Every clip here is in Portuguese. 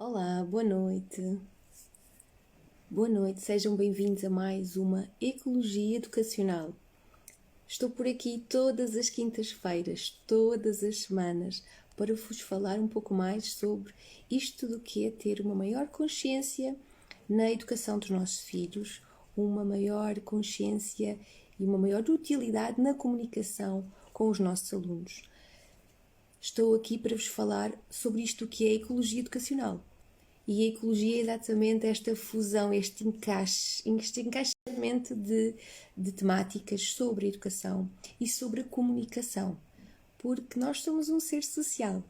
Olá, boa noite. Boa noite, sejam bem-vindos a mais uma Ecologia Educacional. Estou por aqui todas as quintas-feiras, todas as semanas, para vos falar um pouco mais sobre isto do que é ter uma maior consciência na educação dos nossos filhos, uma maior consciência e uma maior utilidade na comunicação com os nossos alunos. Estou aqui para vos falar sobre isto que é ecologia educacional. E a ecologia é exatamente esta fusão, este encaixamento de temáticas sobre a educação e sobre a comunicação, porque nós somos um ser social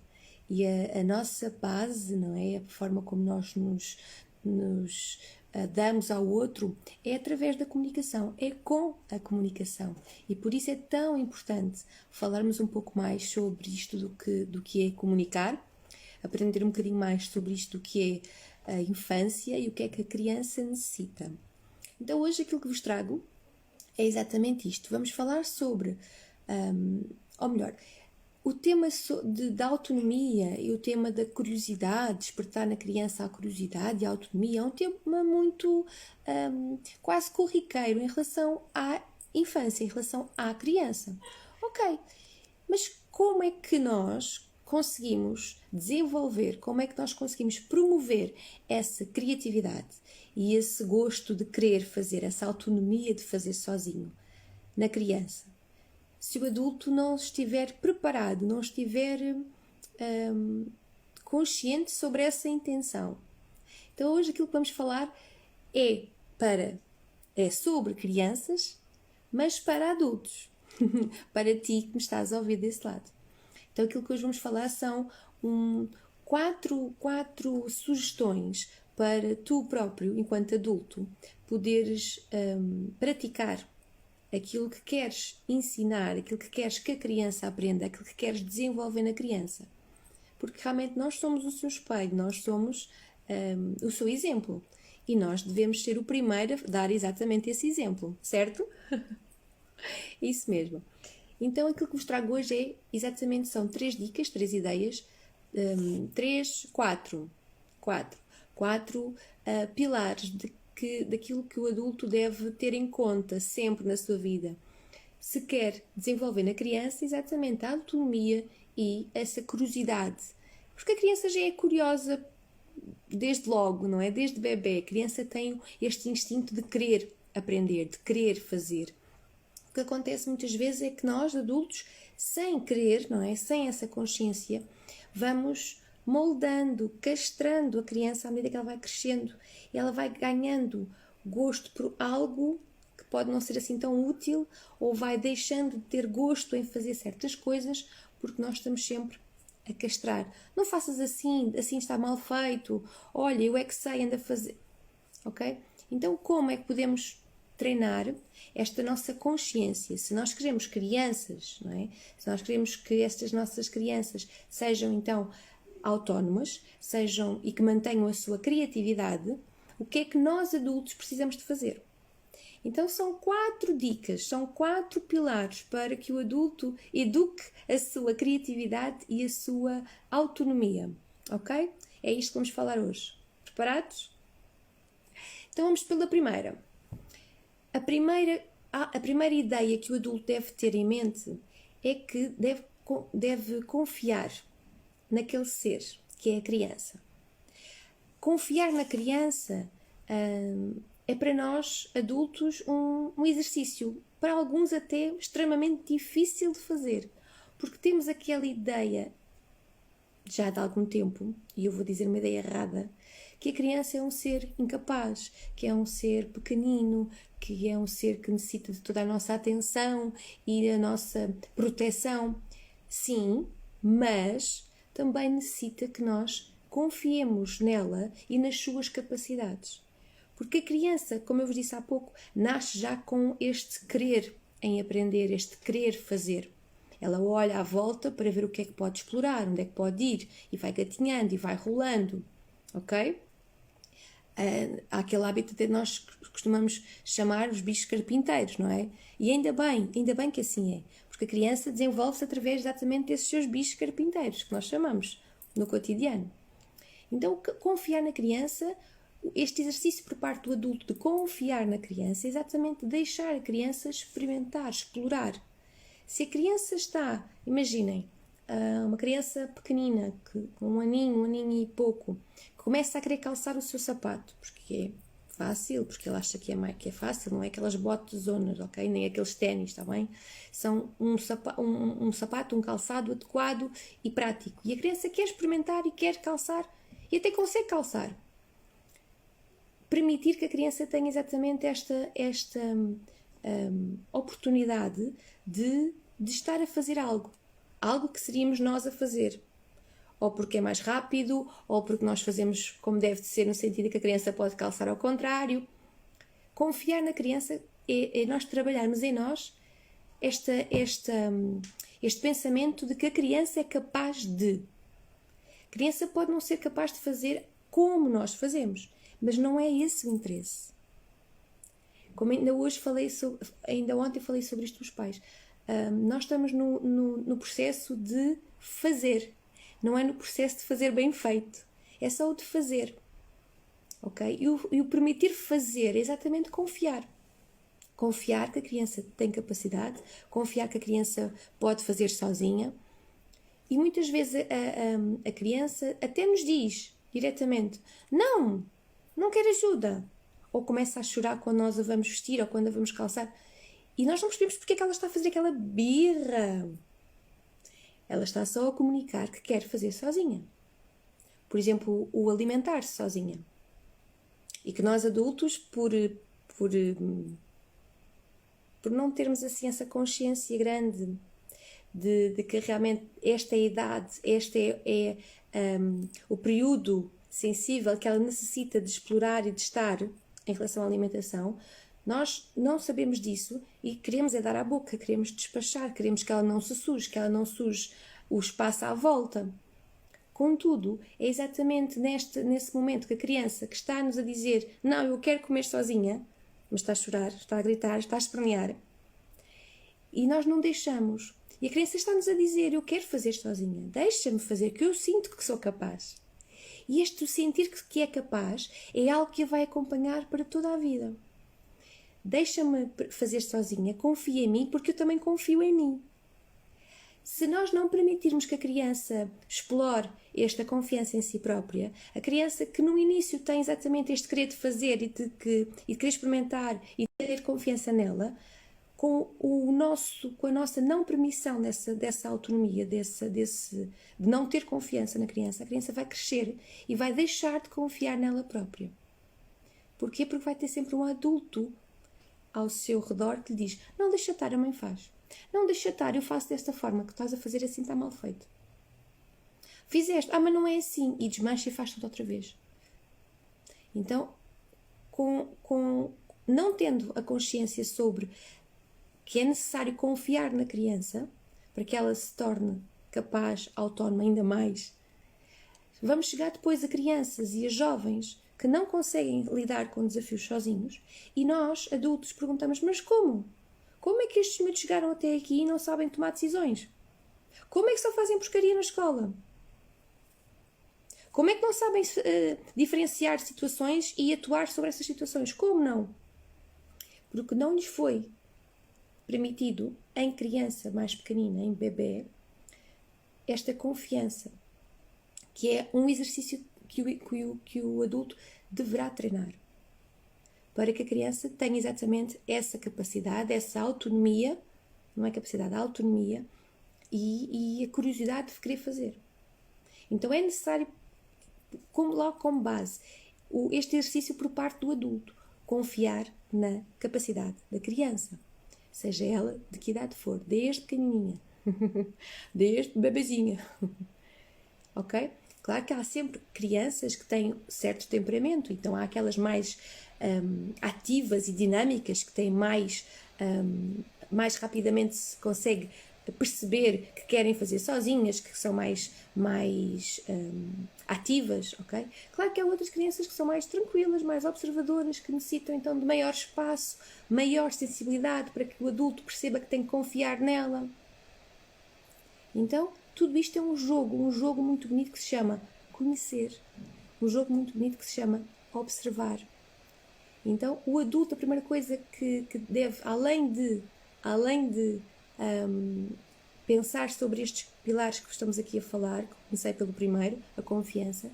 e a nossa base, não é? A forma como nós nos damos ao outro é através da comunicação, é com a comunicação. E por isso é tão importante falarmos um pouco mais sobre isto do que é comunicar, aprender um bocadinho mais sobre isto que é a infância e o que é que a criança necessita. Então hoje aquilo que vos trago é exatamente isto. Vamos falar sobre, ou melhor, o tema da autonomia e o tema da curiosidade, despertar na criança a curiosidade e a autonomia é um tema muito quase corriqueiro em relação à infância, em relação à criança. Ok, mas como é que nós conseguimos desenvolver, como é que nós conseguimos promover essa criatividade e esse gosto de querer fazer, essa autonomia de fazer sozinho na criança? Se o adulto não estiver preparado, não estiver consciente sobre essa intenção. Então hoje aquilo que vamos falar é sobre crianças, mas para adultos. Para ti que me estás a ouvir desse lado. Então aquilo que hoje vamos falar são quatro sugestões para tu próprio, enquanto adulto, poderes praticar aquilo que queres ensinar, aquilo que queres que a criança aprenda, aquilo que queres desenvolver na criança. Porque realmente nós somos o seu espelho, nós somos o seu exemplo. E nós devemos ser o primeiro a dar exatamente esse exemplo, certo? Isso mesmo. Então aquilo que vos trago hoje é exatamente, são 3 dicas, 3 ideias, 4 pilares daquilo que o adulto deve ter em conta sempre na sua vida. Se quer desenvolver na criança exatamente a autonomia e essa curiosidade. Porque a criança já é curiosa desde logo, não é? Desde bebê. A criança tem este instinto de querer aprender, de querer fazer. O que acontece muitas vezes é que nós, adultos, sem querer, não é? Sem essa consciência, vamos moldando, castrando a criança à medida que ela vai crescendo. Ela vai ganhando gosto por algo que pode não ser assim tão útil, ou vai deixando de ter gosto em fazer certas coisas, porque nós estamos sempre a castrar. Não faças assim, assim está mal feito. Olha, eu é que sei, anda a fazer. Ok? Então, como é que podemos treinar esta nossa consciência? Se nós queremos crianças, não é? Se nós queremos que estas nossas crianças sejam então autónomas, sejam e que mantenham a sua criatividade, o que é que nós adultos precisamos de fazer? Então são 4 dicas, são 4 pilares para que o adulto eduque a sua criatividade e a sua autonomia, ok? É isto que vamos falar hoje. Preparados? Então vamos pela primeira. A primeira ideia que o adulto deve ter em mente é que deve confiar naquele ser que é a criança. Confiar na criança é para nós, adultos, um exercício, para alguns até extremamente difícil de fazer, porque temos aquela ideia, já de algum tempo, e eu vou dizer uma ideia errada, que a criança é um ser incapaz, que é um ser pequenino, que é um ser que necessita de toda a nossa atenção e a nossa proteção. Sim, mas também necessita que nós confiemos nela e nas suas capacidades. Porque a criança, como eu vos disse há pouco, nasce já com este querer em aprender, este querer fazer. Ela olha à volta para ver o que é que pode explorar, onde é que pode ir, e vai gatinhando e vai rolando, ok? Há aquele hábito de nós costumamos chamar os bichos carpinteiros, não é? E ainda bem que assim é, porque a criança desenvolve-se através exatamente desses seus bichos carpinteiros, que nós chamamos no cotidiano. Então, confiar na criança, este exercício por parte do adulto de confiar na criança é exatamente deixar a criança experimentar, explorar. Se a criança está, imaginem, uma criança pequenina, com um aninho e pouco, que começa a querer calçar o seu sapato, porque é fácil, porque ele acha que é fácil, não é aquelas botas zonas, ok? Nem aqueles ténis, está bem? São um sapato, um calçado adequado e prático. E a criança quer experimentar e quer calçar e até consegue calçar. Permitir que a criança tenha exatamente esta oportunidade de estar a fazer algo que seríamos nós a fazer. Ou porque é mais rápido, ou porque nós fazemos como deve de ser, no sentido que a criança pode calçar ao contrário. Confiar na criança é nós trabalharmos em nós este pensamento de que a criança é capaz de. A criança pode não ser capaz de fazer como nós fazemos, mas não é esse o interesse. Como ainda ontem falei sobre isto com os pais. Nós estamos no processo de fazer. Não é no processo de fazer bem feito. É só o de fazer. Ok? E o permitir fazer é exatamente confiar. Confiar que a criança tem capacidade, confiar que a criança pode fazer sozinha. E muitas vezes a criança até nos diz diretamente: não quero ajuda. Ou começa a chorar quando nós a vamos vestir ou quando a vamos calçar. E nós não percebemos porque é que ela está a fazer aquela birra. Ela está só a comunicar que quer fazer sozinha. Por exemplo, o alimentar-se sozinha. E que nós adultos, por não termos assim essa consciência grande de que realmente esta é a idade, este é o período sensível que ela necessita de explorar e de estar em relação à alimentação, nós não sabemos disso e queremos dar à boca, queremos despachar, queremos que ela não se suje, que ela não suje o espaço à volta. Contudo, é exatamente nesse momento que a criança que está-nos a dizer: não, eu quero comer sozinha, mas está a chorar, está a gritar, está a espernear, e nós não deixamos. E a criança está-nos a dizer: eu quero fazer sozinha, deixa-me fazer, que eu sinto que sou capaz. E este sentir que é capaz é algo que a vai acompanhar para toda a vida. Deixa-me fazer sozinha, confia em mim, porque eu também confio em mim. Se nós não permitirmos que a criança explore esta confiança em si própria, a criança que no início tem exatamente este querer de fazer e de querer experimentar e de ter confiança nela, com a nossa não permissão dessa autonomia, de não ter confiança na criança, a criança vai crescer e vai deixar de confiar nela própria. Porquê? Porque vai ter sempre um adulto ao seu redor que lhe diz: não, deixa estar, a mãe faz. Não, deixa estar, eu faço desta forma, que estás a fazer assim está mal feito. Fizeste, mas não é assim, e desmancha e faz tudo outra vez. Então, não tendo a consciência sobre que é necessário confiar na criança para que ela se torne capaz, autónoma ainda mais, vamos chegar depois a crianças e a jovens que não conseguem lidar com desafios sozinhos e nós, adultos, perguntamos: mas como? Como é que estes miúdos chegaram até aqui e não sabem tomar decisões? Como é que só fazem porcaria na escola? Como é que não sabem diferenciar situações e atuar sobre essas situações? Como não? Porque não lhes foi permitido, em criança mais pequenina, em bebê, esta confiança, que é um exercício que o adulto deverá treinar, para que a criança tenha exatamente essa capacidade, essa autonomia, não é capacidade, a autonomia e a curiosidade de querer fazer. Então é necessário, logo como base, este exercício por parte do adulto, confiar na capacidade da criança, seja ela de que idade for, desde pequenininha, desde bebezinha, ok? Claro que há sempre crianças que têm certo temperamento, então há aquelas mais ativas e dinâmicas, que têm mais rapidamente se consegue perceber que querem fazer sozinhas, que são mais ativas, ok? Claro que há outras crianças que são mais tranquilas, mais observadoras, que necessitam então de maior espaço, maior sensibilidade para que o adulto perceba que tem que confiar nela. Então, tudo isto é um jogo muito bonito que se chama conhecer um jogo muito bonito que se chama observar. Então, o adulto, a primeira coisa que deve, além de pensar sobre estes pilares que estamos aqui a falar, comecei pelo primeiro, a confiança,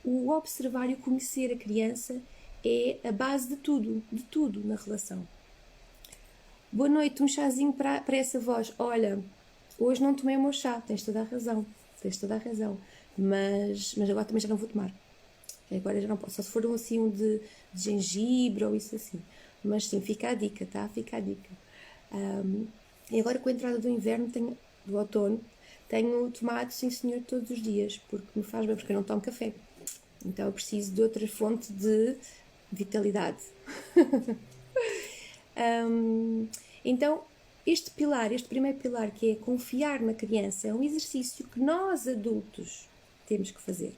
o observar e o conhecer a criança é a base de tudo na relação. Boa noite, um chazinho para essa voz. Olha, hoje não tomei o meu chá, tens toda a razão, mas agora também já não vou tomar. Agora já não posso, só se for assim um de gengibre ou isso assim. Mas sim, fica a dica, tá? Fica a dica. E agora com a entrada do inverno, do outono, tenho tomado, sim senhor, todos os dias, porque me faz bem, porque eu não tomo café. Então eu preciso de outra fonte de vitalidade. Então, este primeiro pilar, que é confiar na criança, é um exercício que nós adultos temos que fazer.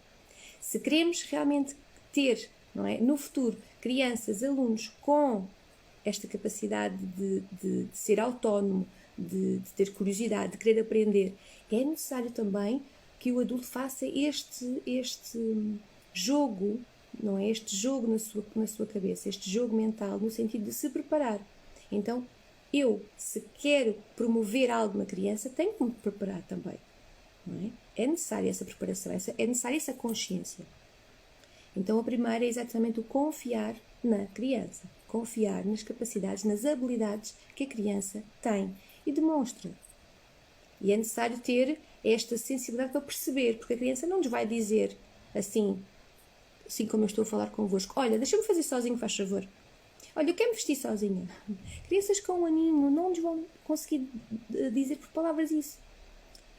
Se queremos realmente ter, não é, no futuro, crianças, alunos com esta capacidade de ser autónomo, de ter curiosidade, de querer aprender, é necessário também que o adulto faça este jogo, não é? Este jogo na sua cabeça, este jogo mental, no sentido de se preparar. Então, se quero promover algo na criança, tenho que me preparar também. Não é? É necessária essa preparação, é necessária essa consciência. Então, a primeira é exatamente o confiar na criança. Confiar nas capacidades, nas habilidades que a criança tem e demonstra. E é necessário ter esta sensibilidade para perceber, porque a criança não nos vai dizer assim como eu estou a falar convosco, olha, deixa-me fazer sozinho, faz favor. Olha, eu quero me vestir sozinha. Crianças com um aninho não nos vão conseguir dizer por palavras isso.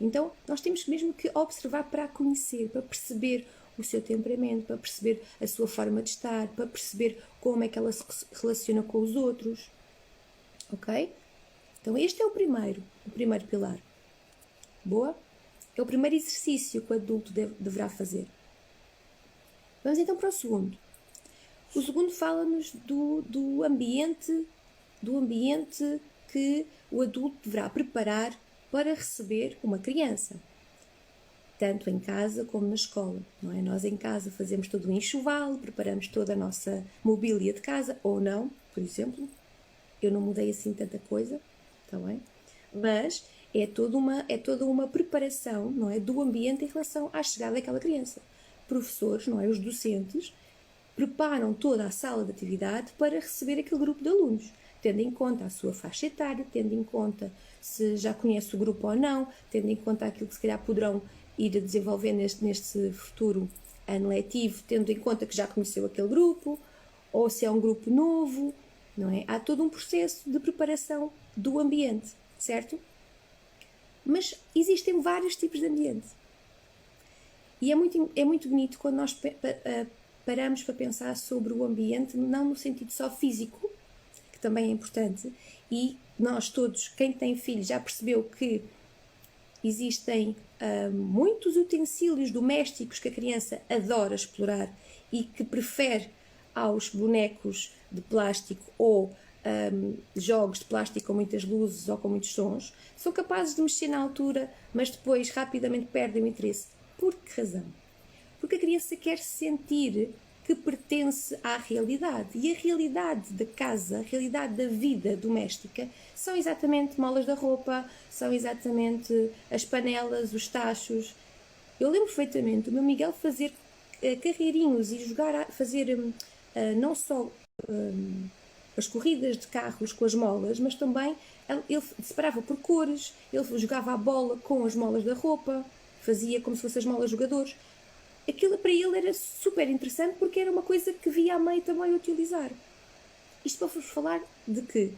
Então, nós temos mesmo que observar para a conhecer, para perceber o seu temperamento, para perceber a sua forma de estar, para perceber como é que ela se relaciona com os outros. Ok? Então, este é o primeiro pilar. Boa? É o primeiro exercício que o adulto deverá fazer. Vamos então para o segundo. O segundo fala-nos do ambiente que o adulto deverá preparar para receber uma criança. Tanto em casa como na escola. Não é? Nós em casa fazemos todo o enxoval, preparamos toda a nossa mobília de casa, ou não, por exemplo. Eu não mudei assim tanta coisa, está bem? Mas é toda uma preparação, não é, do ambiente em relação à chegada daquela criança. Professores, não é, os docentes, preparam toda a sala de atividade para receber aquele grupo de alunos, tendo em conta a sua faixa etária, tendo em conta se já conhece o grupo ou não, tendo em conta aquilo que se calhar poderão ir a desenvolver neste futuro ano letivo, tendo em conta que já conheceu aquele grupo, ou se é um grupo novo, não é? Há todo um processo de preparação do ambiente, certo? Mas existem vários tipos de ambiente. E é muito bonito quando nós paramos para pensar sobre o ambiente, não no sentido só físico, que também é importante, e nós todos, quem tem filhos, já percebeu que existem muitos utensílios domésticos que a criança adora explorar e que prefere aos bonecos de plástico ou jogos de plástico com muitas luzes ou com muitos sons, são capazes de mexer na altura, mas depois rapidamente perdem o interesse. Por que razão? Porque a criança quer sentir que pertence à realidade. E a realidade da casa, a realidade da vida doméstica, são exatamente molas da roupa, são exatamente as panelas, os tachos. Eu lembro perfeitamente o meu Miguel fazer carreirinhos e fazer não só as corridas de carros com as molas, mas também ele separava por cores, ele jogava a bola com as molas da roupa, fazia como se fossem as molas jogadores. Aquilo para ele era super interessante porque era uma coisa que via a mãe também utilizar. Isto para vos falar de que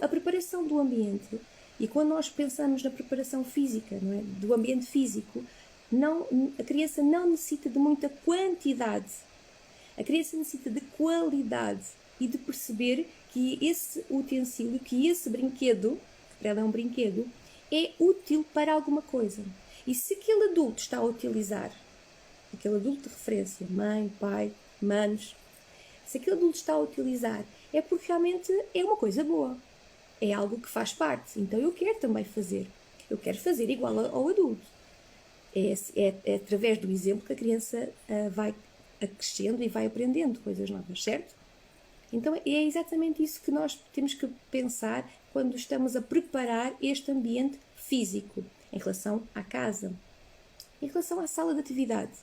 a preparação do ambiente, e quando nós pensamos na preparação física, não é? Do ambiente físico, a criança não necessita de muita quantidade. A criança necessita de qualidade e de perceber que esse utensílio, que esse brinquedo, que para ela é um brinquedo, é útil para alguma coisa. E se aquele adulto está a utilizar, aquele adulto de referência, mãe, pai, manos, se aquele adulto está a utilizar, é porque realmente é uma coisa boa. É algo que faz parte. Então eu quero também fazer. Eu quero fazer igual ao adulto. É através do exemplo que a criança vai crescendo e vai aprendendo coisas novas, certo? Então é exatamente isso que nós temos que pensar quando estamos a preparar este ambiente físico em relação à casa, em relação à sala de atividade.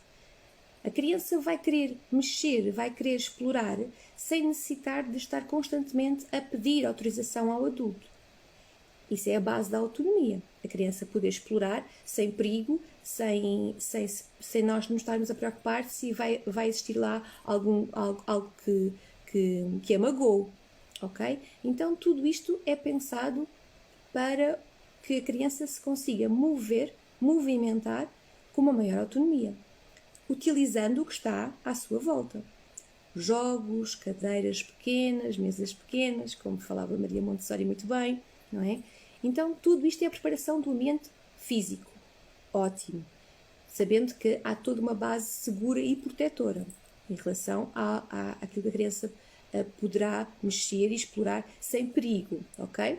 A criança vai querer mexer, vai querer explorar, sem necessitar de estar constantemente a pedir autorização ao adulto. Isso é a base da autonomia. A criança poder explorar sem perigo, sem nós nos estarmos a preocupar se vai existir lá algo que a magoou. Ok? Então, tudo isto é pensado para que a criança se consiga movimentar com uma maior autonomia, utilizando o que está à sua volta. Jogos, cadeiras pequenas, mesas pequenas, como falava Maria Montessori muito bem, não é? Então, tudo isto é a preparação do ambiente físico. Ótimo. Sabendo que há toda uma base segura e protetora em relação àquilo que a criança poderá mexer e explorar sem perigo, ok?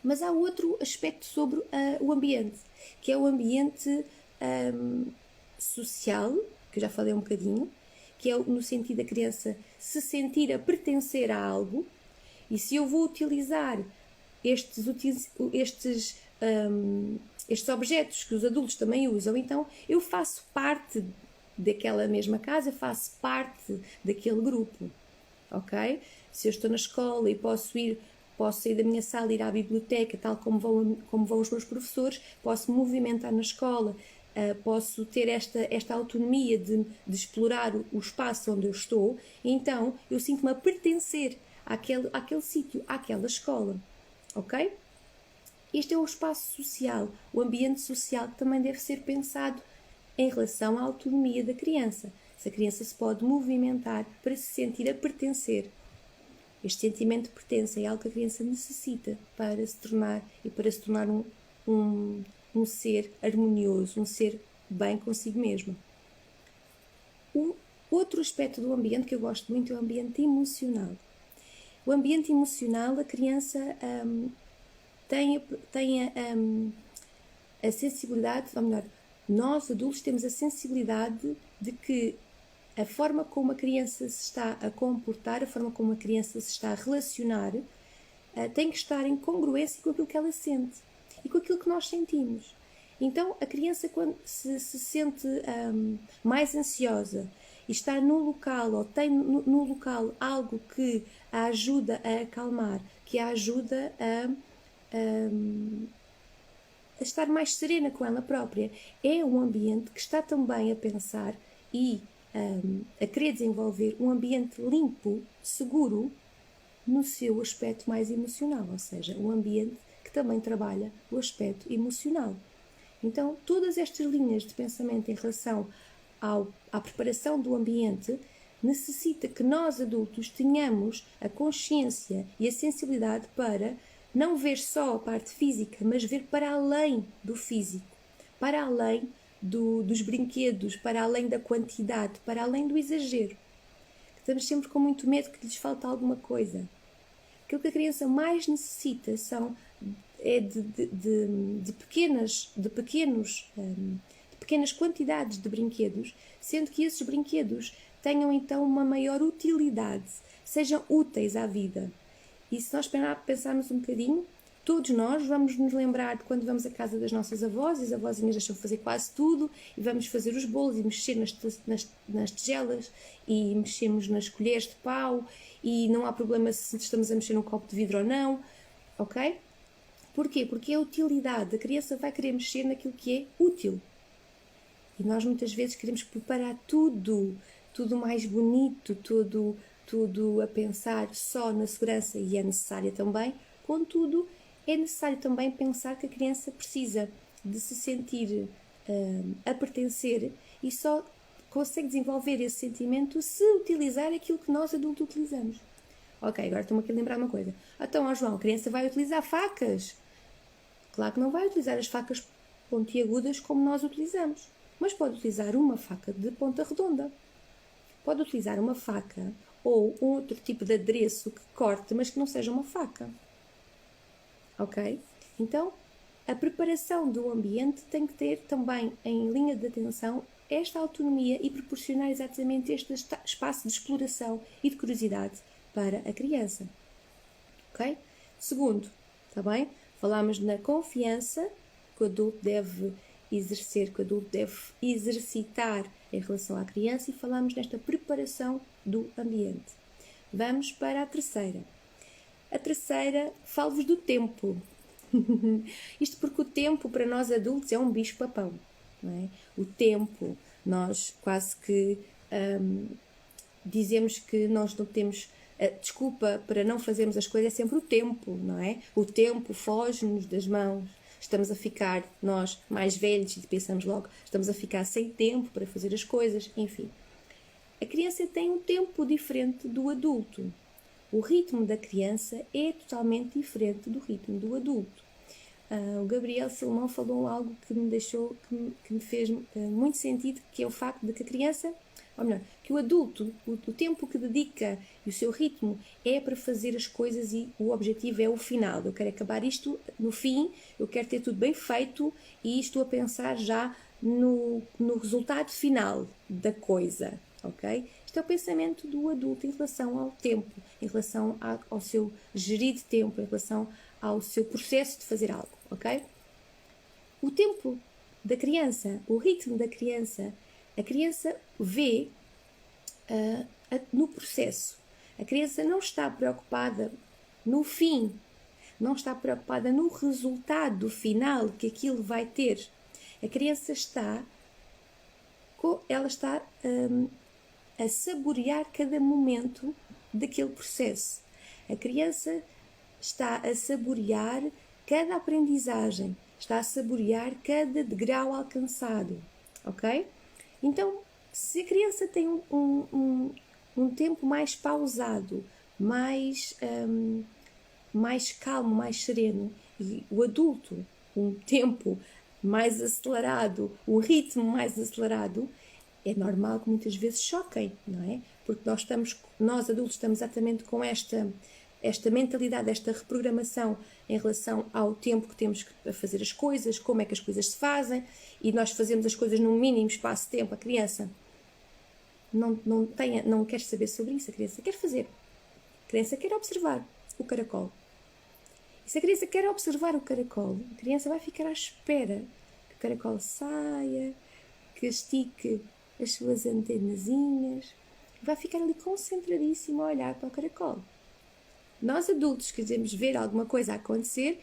Mas há outro aspecto sobre o ambiente, que é o ambiente social, que eu já falei um bocadinho, que é no sentido da criança se sentir a pertencer a algo, e se eu vou utilizar estes objetos que os adultos também usam, então eu faço parte daquela mesma casa, faço parte daquele grupo, ok? Se eu estou na escola e posso sair da minha sala e ir à biblioteca, tal como vão os meus professores, posso movimentar na escola, posso ter esta autonomia de explorar o espaço onde eu estou, então eu sinto-me a pertencer àquele sítio, àquela escola, ok? Este é o espaço social, o ambiente social que também deve ser pensado em relação à autonomia da criança. Se a criança se pode movimentar para se sentir a pertencer. Este sentimento de pertença é algo que a criança necessita para se tornar um ser harmonioso, um ser bem consigo mesmo. O outro aspecto do ambiente que eu gosto muito é o ambiente emocional. O ambiente emocional, a criança tem a sensibilidade, ou melhor, nós adultos temos a sensibilidade de que a forma como a criança se está a comportar, a forma como a criança se está a relacionar, tem que estar em congruência com aquilo que ela sente e com aquilo que nós sentimos. Então, a criança, quando se sente mais ansiosa e está no local, ou tem no local algo que a ajuda a acalmar, que a ajuda a estar mais serena com ela própria, é um ambiente que está também a pensar e a querer desenvolver um ambiente limpo, seguro, no seu aspecto mais emocional, ou seja, um ambiente que também trabalha o aspecto emocional. Então, todas estas linhas de pensamento em relação à preparação do ambiente necessita que nós adultos tenhamos a consciência e a sensibilidade para não ver só a parte física, mas ver para além do físico, para além dos brinquedos, para além da quantidade, para além do exagero. Estamos sempre com muito medo que lhes falte alguma coisa. Aquilo que a criança mais necessita é de pequenas quantidades de brinquedos, sendo que esses brinquedos tenham então uma maior utilidade, sejam úteis à vida. E se nós pensarmos um bocadinho, todos nós vamos nos lembrar de quando vamos à casa das nossas avós, e as avózinhas deixam fazer quase tudo, e vamos fazer os bolos e mexer nas tigelas, e mexemos nas colheres de pau, e não há problema se estamos a mexer num copo de vidro ou não, ok? Porquê? Porque é a utilidade. A criança vai querer mexer naquilo que é útil. E nós muitas vezes queremos preparar tudo mais bonito, tudo a pensar só na segurança, e é necessária também. Contudo, é necessário também pensar que a criança precisa de se sentir a pertencer, e só consegue desenvolver esse sentimento se utilizar aquilo que nós adultos utilizamos. Ok, agora estou-me aqui a lembrar uma coisa. Então, João, a criança vai utilizar facas? Claro que não vai utilizar as facas pontiagudas como nós utilizamos, mas pode utilizar uma faca de ponta redonda. Pode utilizar uma faca ou um outro tipo de adereço que corte, mas que não seja uma faca. Ok? Então, a preparação do ambiente tem que ter também em linha de atenção esta autonomia e proporcionar exatamente este espaço de exploração e de curiosidade para a criança. Ok? Segundo, está bem? Falámos na confiança que o adulto deve exercer, que o adulto deve exercitar em relação à criança, e falámos nesta preparação do ambiente. Vamos para a terceira. A terceira, falo-vos do tempo. Isto porque o tempo para nós adultos é um bicho-papão, não é? O tempo, nós quase que dizemos que nós não temos desculpa para não fazermos as coisas, é sempre o tempo, não é? O tempo foge-nos das mãos. Estamos a ficar, nós mais velhos, e pensamos logo, estamos a ficar sem tempo para fazer as coisas, enfim. A criança tem um tempo diferente do adulto. O ritmo da criança é totalmente diferente do ritmo do adulto. O Gabriel Salomão falou algo que me deixou, que me fez muito sentido, que é o facto de que a criança, ou melhor, que o adulto, o tempo que dedica e o seu ritmo é para fazer as coisas, e o objetivo é o final. Eu quero acabar isto no fim, eu quero ter tudo bem feito e estou a pensar já no resultado final da coisa, ok? Isto é o pensamento do adulto em relação ao tempo, em relação ao seu gerir de tempo, em relação ao seu processo de fazer algo, ok? O tempo da criança, o ritmo da criança, a criança vê no processo. A criança não está preocupada no fim, não está preocupada no resultado final que aquilo vai ter. A criança está a saborear cada momento daquele processo. A criança está a saborear cada aprendizagem, está a saborear cada degrau alcançado, ok? Então, se a criança tem um tempo mais pausado, mais calmo, mais sereno, e o adulto um tempo mais acelerado, um ritmo mais acelerado, é normal que muitas vezes choquem, não é? Porque nós adultos estamos exatamente com esta mentalidade, esta reprogramação em relação ao tempo que temos a fazer as coisas, como é que as coisas se fazem, e nós fazemos as coisas num mínimo espaço de tempo. A criança não quer saber sobre isso, a criança quer fazer. A criança quer observar o caracol. E se a criança quer observar o caracol, a criança vai ficar à espera que o caracol saia, que estique as suas antenazinhas, vai ficar ali concentradíssimo a olhar para o caracol. Nós adultos que queremos ver alguma coisa acontecer,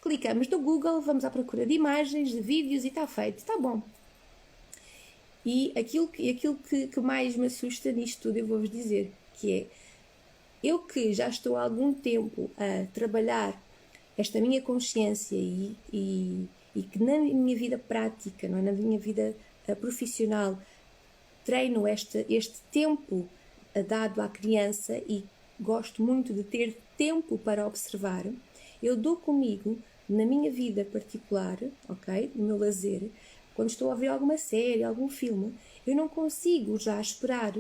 clicamos no Google, vamos à procura de imagens, de vídeos e está feito, está bom. E aquilo que mais me assusta nisto tudo, eu vou-vos dizer, que é, eu que já estou há algum tempo a trabalhar esta minha consciência e que na minha vida prática, não é? Na minha vida profissional, treino este tempo dado à criança e gosto muito de ter tempo para observar, eu dou comigo na minha vida particular, ok? No meu lazer, quando estou a ver alguma série, algum filme, eu não consigo já esperar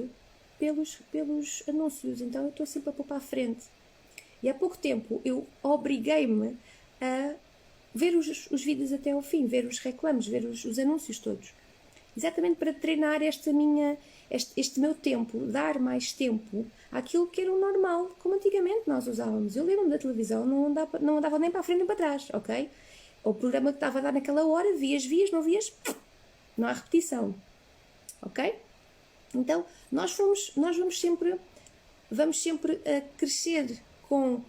pelos anúncios, então eu estou sempre a pôr para a frente. E há pouco tempo eu obriguei-me a ver os vídeos até ao fim, ver os reclames, ver os anúncios todos. Exatamente para treinar este meu tempo, dar mais tempo àquilo que era o normal, como antigamente nós usávamos. Eu lembro-me da televisão, não andava nem para a frente nem para trás, ok? O programa que estava a dar naquela hora, vias, não vias, não há repetição, ok? Então, nós vamos sempre a crescer com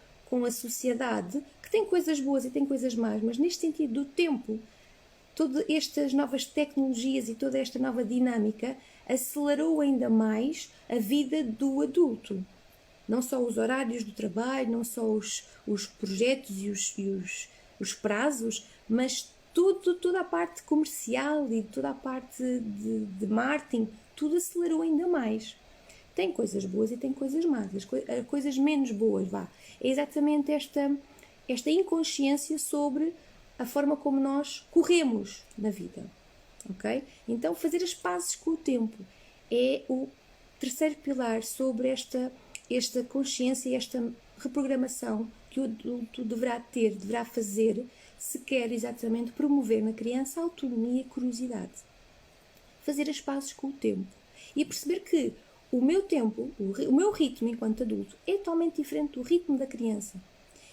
a sociedade, que tem coisas boas e tem coisas más, mas neste sentido do tempo, todas estas novas tecnologias e toda esta nova dinâmica acelerou ainda mais a vida do adulto. Não só os horários do trabalho, não só os projetos e os prazos, mas toda a parte comercial e toda a parte de marketing, tudo acelerou ainda mais. Tem coisas boas e tem coisas más. As coisas menos boas, é exatamente esta inconsciência sobre a forma como nós corremos na vida, ok? Então, fazer as pazes com o tempo é o terceiro pilar sobre esta consciência e esta reprogramação que o adulto deverá fazer, se quer exatamente promover na criança a autonomia e curiosidade. fazer as pazes com o tempo e perceber que o meu tempo, o meu ritmo enquanto adulto é totalmente diferente do ritmo da criança.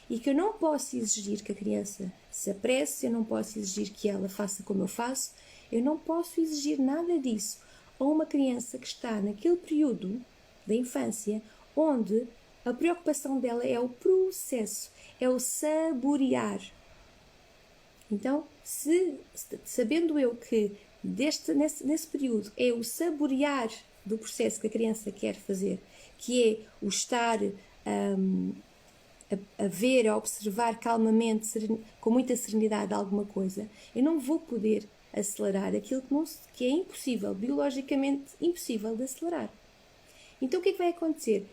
E que eu não posso exigir que a criança se apresse, eu não posso exigir que ela faça como eu faço, eu não posso exigir nada disso a uma criança que está naquele período da infância onde a preocupação dela é o processo, é o saborear. Então, sabendo eu que nesse período é o saborear do processo que a criança quer fazer, que é o estar a ver, a observar calmamente, com muita serenidade alguma coisa, eu não vou poder acelerar aquilo que é impossível, biologicamente impossível de acelerar. Então o que é que vai acontecer?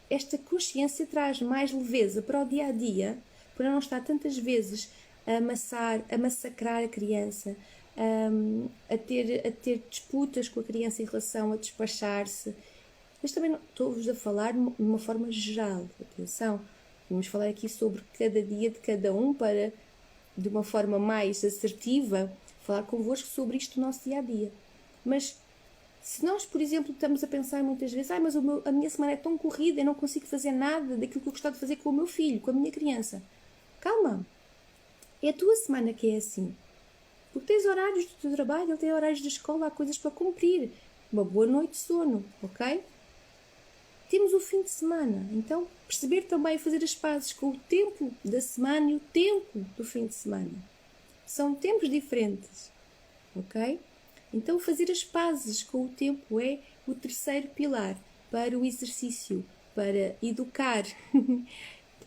Esta consciência traz mais leveza para o dia a dia, para não estar tantas vezes a massacrar a criança, a ter disputas com a criança em relação a despachar-se. Mas também não, estou-vos a falar de uma forma geral. Atenção, vamos falar aqui sobre cada dia de cada um para, de uma forma mais assertiva, falar convosco sobre isto no nosso dia a dia. Mas se nós, por exemplo, estamos a pensar muitas vezes, mas a minha semana é tão corrida, eu não consigo fazer nada daquilo que eu gostava de fazer com o meu filho, com a minha criança. Calma, é a tua semana que é assim. Porque tens horários do teu trabalho, ele tem horários de escola, há coisas para cumprir. Uma boa noite de sono, ok? Temos o fim de semana, então perceber também fazer as pazes com o tempo da semana e o tempo do fim de semana. São tempos diferentes, ok? Então fazer as pazes com o tempo é o terceiro pilar para o exercício, para educar,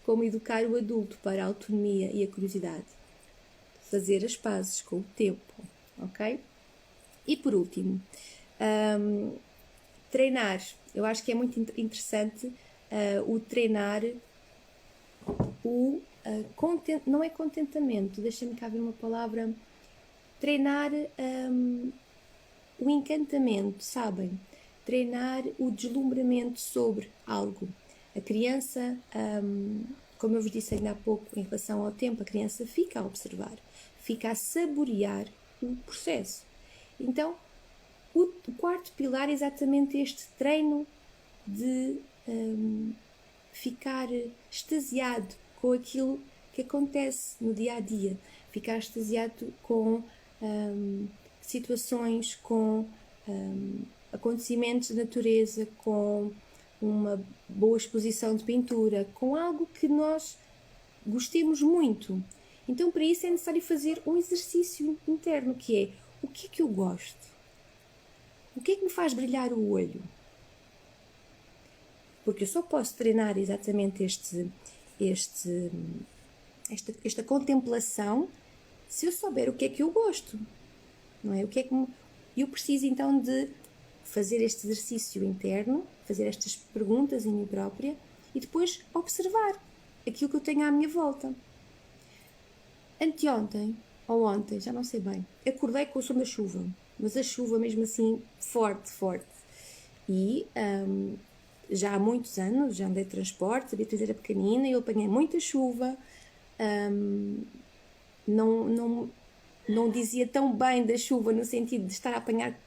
como educar o adulto para a autonomia e a curiosidade. Fazer as pazes com o tempo, ok? E por último, treinar. Eu acho que é muito interessante o treinar não é contentamento, deixa-me cá ver uma palavra, treinar o encantamento, sabem? Treinar o deslumbramento sobre algo. A criança, como eu vos disse ainda há pouco, em relação ao tempo, a criança fica a observar, fica a saborear o processo. Então, o quarto pilar é exatamente este treino de ficar extasiado com aquilo que acontece no dia a dia, ficar extasiado com situações, com acontecimentos de natureza, com uma boa exposição de pintura, com algo que nós gostemos muito. Então, para isso é necessário fazer um exercício interno, que é: o que é que eu gosto? O que é que me faz brilhar o olho? Porque eu só posso treinar exatamente esta contemplação se eu souber o que é que eu gosto, não é? Eu preciso então de fazer este exercício interno, fazer estas perguntas em mim própria e depois observar aquilo que eu tenho à minha volta. Anteontem, ou ontem, já não sei bem, acordei com o som da chuva, mas a chuva mesmo assim forte. E já há muitos anos, já andei de transporte, a Beatriz era pequenina e eu apanhei muita chuva, não dizia tão bem da chuva no sentido de estar a apanhar,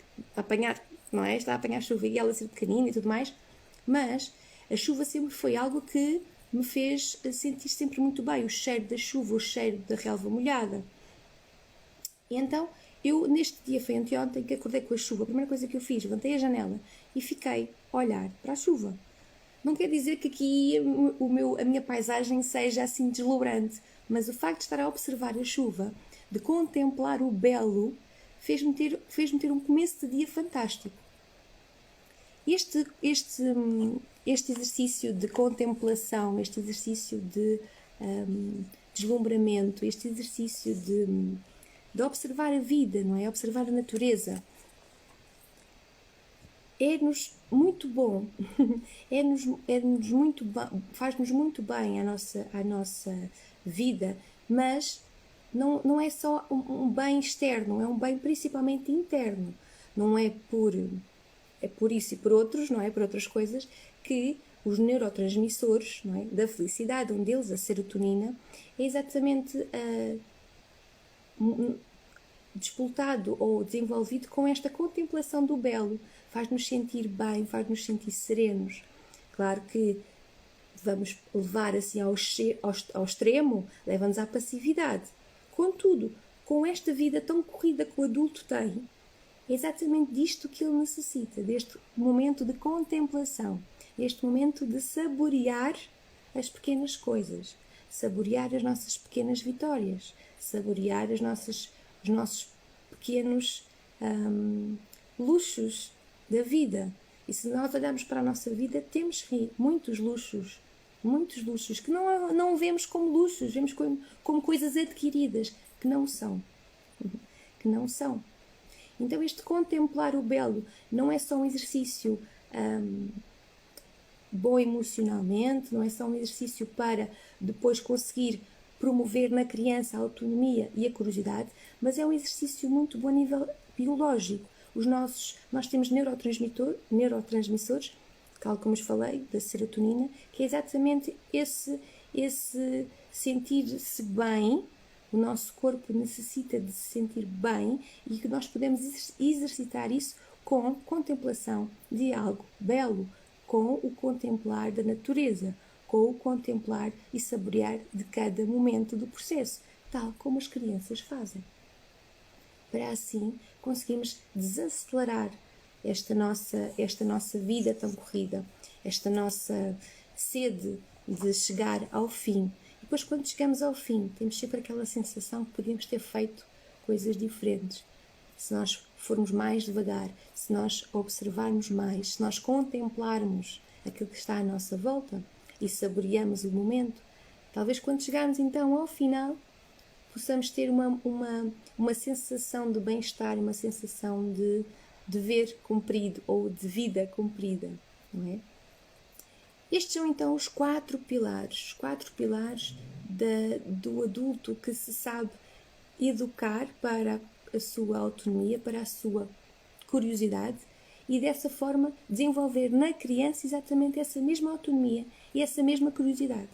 não é? Estar a apanhar chuva e ela ser pequenina e tudo mais, mas a chuva sempre foi algo que me fez sentir sempre muito bem, o cheiro da chuva, o cheiro da relva molhada. E então, eu neste dia, foi anteontem, que acordei com a chuva, a primeira coisa que eu fiz, levantei a janela e fiquei a olhar para a chuva. Não quer dizer que aqui a minha paisagem seja assim deslumbrante, mas o facto de estar a observar a chuva, de contemplar o belo, fez-me ter um começo de dia fantástico. Este exercício de contemplação, este exercício de deslumbramento, este exercício de observar a vida, não é? Observar a natureza, é-nos muito bom, faz-nos muito bem à nossa vida, mas não é só um bem externo, é um bem principalmente interno. Não é por isso e por outros, não é? Por outras coisas, que os neurotransmissores, não é? Da felicidade, um deles, a serotonina, é exatamente disputado ou desenvolvido com esta contemplação do belo. Faz-nos sentir bem, faz-nos sentir serenos. Claro que vamos levar assim ao extremo, leva-nos à passividade. Contudo, com esta vida tão corrida que o adulto tem, é exatamente disto que ele necessita, deste momento de contemplação, deste momento de saborear as pequenas coisas, saborear as nossas pequenas vitórias, saborear os nossos pequenos luxos da vida. E se nós olharmos para a nossa vida, temos muitos luxos que não vemos como luxos, vemos como coisas adquiridas, que não são. Que não são. Então este contemplar o belo não é só um exercício bom emocionalmente, não é só um exercício para depois conseguir promover na criança a autonomia e a curiosidade, mas é um exercício muito bom a nível biológico. Nós temos neurotransmissores, tal como vos falei, da serotonina, que é exatamente esse sentir-se bem. O nosso corpo necessita de se sentir bem e que nós podemos exercitar isso com contemplação de algo belo, com o contemplar da natureza, com o contemplar e saborear de cada momento do processo, tal como as crianças fazem. Para assim conseguirmos desacelerar esta nossa vida tão corrida, esta nossa sede de chegar ao fim. Depois, quando chegamos ao fim, temos sempre aquela sensação que podíamos ter feito coisas diferentes. Se nós formos mais devagar, se nós observarmos mais, se nós contemplarmos aquilo que está à nossa volta e saboreamos o momento, talvez quando chegarmos então ao final, possamos ter uma sensação de bem-estar, uma sensação de dever cumprido ou de vida cumprida, não é? Estes são então os 4 pilares do adulto que se sabe educar para a sua autonomia, para a sua curiosidade e dessa forma desenvolver na criança exatamente essa mesma autonomia e essa mesma curiosidade.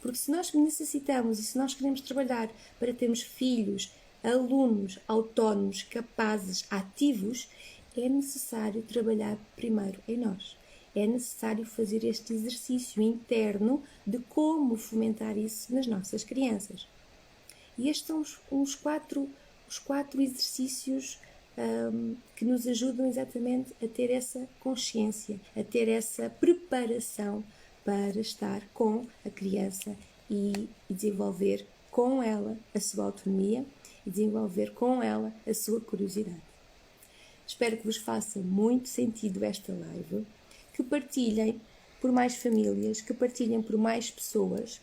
Porque se nós necessitamos e se nós queremos trabalhar para termos filhos, alunos autónomos, capazes, ativos, é necessário trabalhar primeiro em nós. É necessário fazer este exercício interno de como fomentar isso nas nossas crianças. E estes são os quatro exercícios que nos ajudam exatamente a ter essa consciência, a ter essa preparação para estar com a criança e desenvolver com ela a sua autonomia e desenvolver com ela a sua curiosidade. Espero que vos faça muito sentido esta live, que partilhem por mais famílias, que partilhem por mais pessoas,